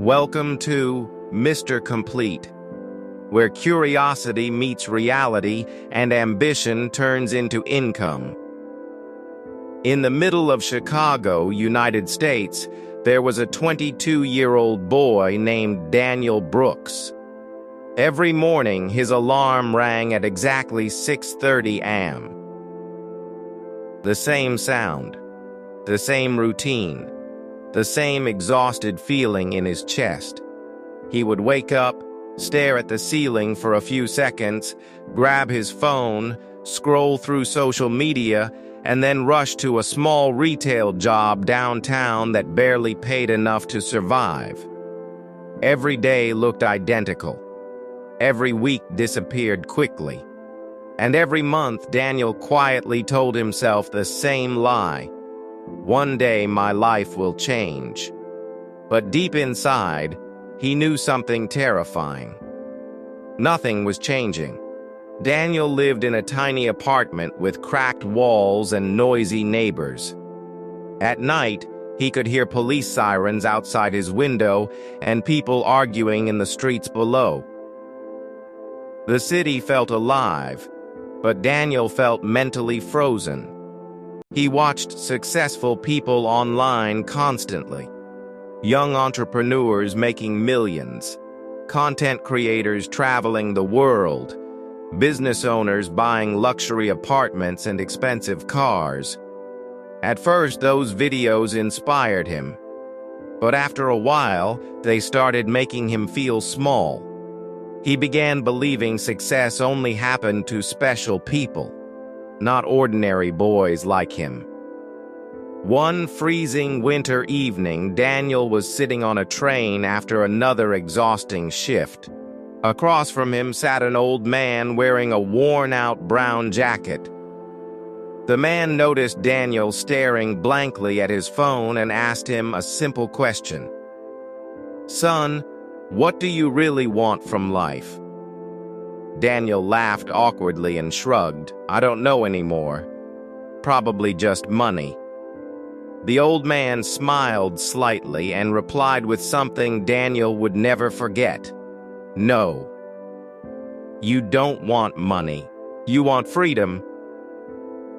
Welcome to Mr. Complete, where curiosity meets reality and ambition turns into income. In the middle of Chicago, United States, there was a 22-year-old boy named Daniel Brooks. Every morning, his alarm rang at exactly 6:30 a.m. The same sound, the same routine, the same exhausted feeling in his chest. He would wake up, stare at the ceiling for a few seconds, grab his phone, scroll through social media, and then rush to a small retail job downtown that barely paid enough to survive. Every day looked identical. Every week disappeared quickly. And every month, Daniel quietly told himself the same lie. One day my life will change. But deep inside, he knew something terrifying. Nothing was changing. Daniel lived in a tiny apartment with cracked walls and noisy neighbors. At night, he could hear police sirens outside his window and people arguing in the streets below. The city felt alive, but Daniel felt mentally frozen. He watched successful people online constantly. Young entrepreneurs making millions, content creators traveling the world, business owners buying luxury apartments and expensive cars. At first, those videos inspired him. But after a while, they started making him feel small. He began believing success only happened to special people, not ordinary boys like him. One freezing winter evening, Daniel was sitting on a train after another exhausting shift. Across from him sat an old man wearing a worn-out brown jacket. The man noticed Daniel staring blankly at his phone and asked him a simple question. "Son, what do you really want from life?" Daniel laughed awkwardly and shrugged. "I don't know anymore. Probably just money." The old man smiled slightly and replied with something Daniel would never forget. "No. You don't want money. You want freedom."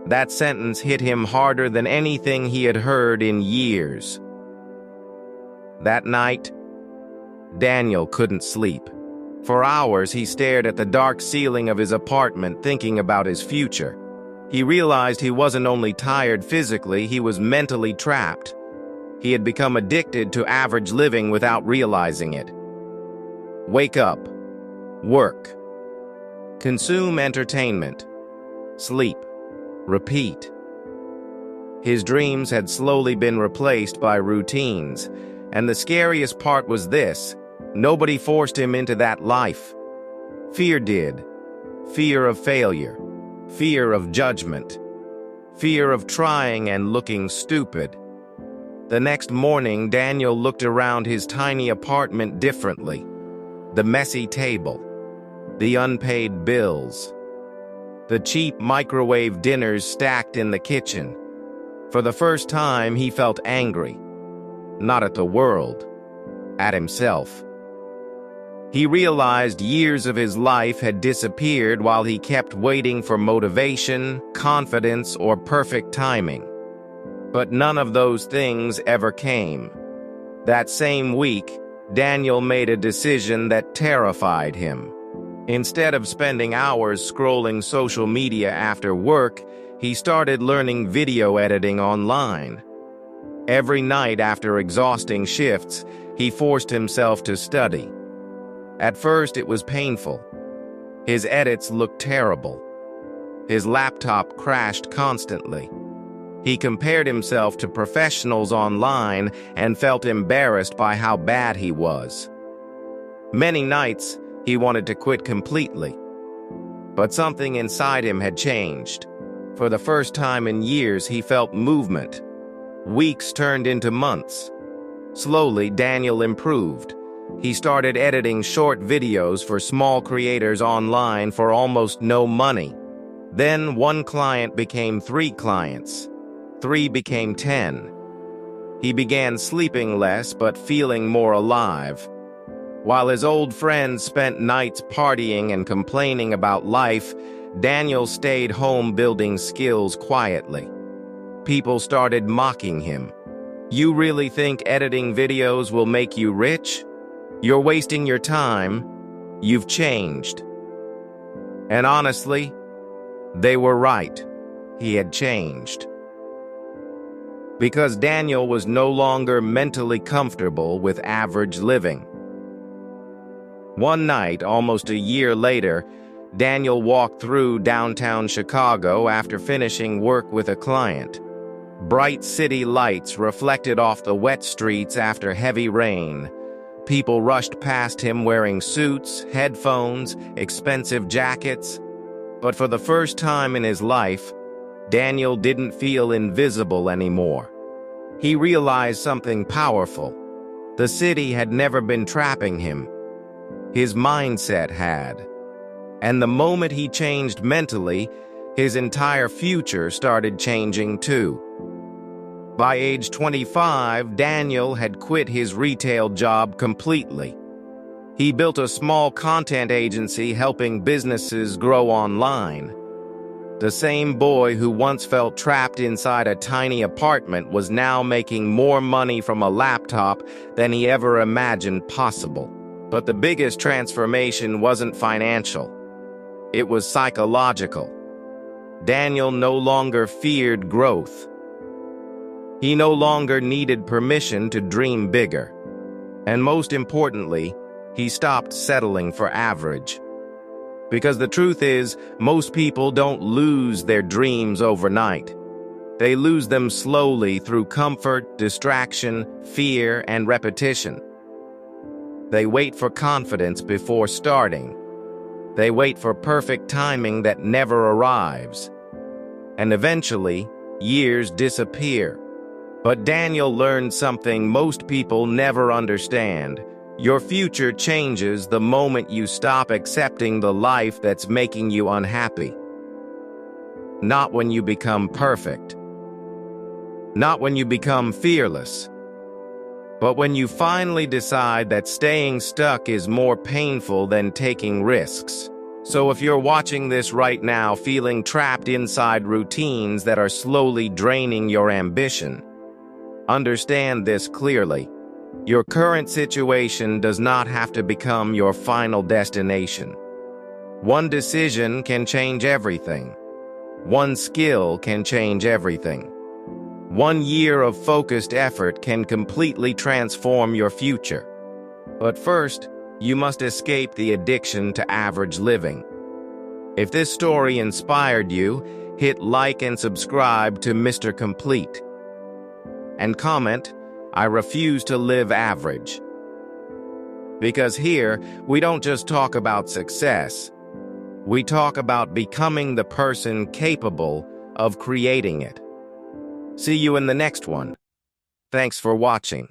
That sentence hit him harder than anything he had heard in years. That night, Daniel couldn't sleep. For hours, he stared at the dark ceiling of his apartment, thinking about his future. He realized he wasn't only tired physically, he was mentally trapped. He had become addicted to average living without realizing it. Wake up, work, consume entertainment, sleep, repeat. His dreams had slowly been replaced by routines, and the scariest part was this: nobody forced him into that life. Fear did. Fear of failure. Fear of judgment. Fear of trying and looking stupid. The next morning, Daniel looked around his tiny apartment differently. The messy table. The unpaid bills. The cheap microwave dinners stacked in the kitchen. For the first time, he felt angry. Not at the world. At himself. He realized years of his life had disappeared while he kept waiting for motivation, confidence, or perfect timing. But none of those things ever came. That same week, Daniel made a decision that terrified him. Instead of spending hours scrolling social media after work, he started learning video editing online. Every night after exhausting shifts, he forced himself to study. At first, it was painful. His edits looked terrible. His laptop crashed constantly. He compared himself to professionals online and felt embarrassed by how bad he was. Many nights, he wanted to quit completely. But something inside him had changed. For the first time in years, he felt movement. Weeks turned into months. Slowly, Daniel improved. He started editing short videos for small creators online for almost no money. Then one client became 3 clients. 3 became 10. He began sleeping less but feeling more alive. While his old friends spent nights partying and complaining about life, Daniel stayed home building skills quietly. People started mocking him. "You really think editing videos will make you rich? You're wasting your time. You've changed." And honestly, they were right. He had changed. Because Daniel was no longer mentally comfortable with average living. One night, almost a year later, Daniel walked through downtown Chicago after finishing work with a client. Bright city lights reflected off the wet streets after heavy rain. People rushed past him wearing suits, headphones, expensive jackets. But for the first time in his life, Daniel didn't feel invisible anymore. He realized something powerful. The city had never been trapping him. His mindset had. And the moment he changed mentally, his entire future started changing too. By age 25, Daniel had quit his retail job completely. He built a small content agency helping businesses grow online. The same boy who once felt trapped inside a tiny apartment was now making more money from a laptop than he ever imagined possible. But the biggest transformation wasn't financial. It was psychological. Daniel no longer feared growth. He no longer needed permission to dream bigger. And most importantly, he stopped settling for average. Because the truth is, most people don't lose their dreams overnight. They lose them slowly through comfort, distraction, fear, and repetition. They wait for confidence before starting. They wait for perfect timing that never arrives. And eventually, years disappear. But Daniel learned something most people never understand. Your future changes the moment you stop accepting the life that's making you unhappy. Not when you become perfect. Not when you become fearless. But when you finally decide that staying stuck is more painful than taking risks. So if you're watching this right now feeling trapped inside routines that are slowly draining your ambition, understand this clearly. Your current situation does not have to become your final destination. One decision can change everything. One skill can change everything. 1 year of focused effort can completely transform your future. But first, you must escape the addiction to average living. If this story inspired you, hit like and subscribe to Mr. Complete. And comment, "I refuse to live average." Because here, we don't just talk about success. We talk about becoming the person capable of creating it. See you in the next one. Thanks for watching.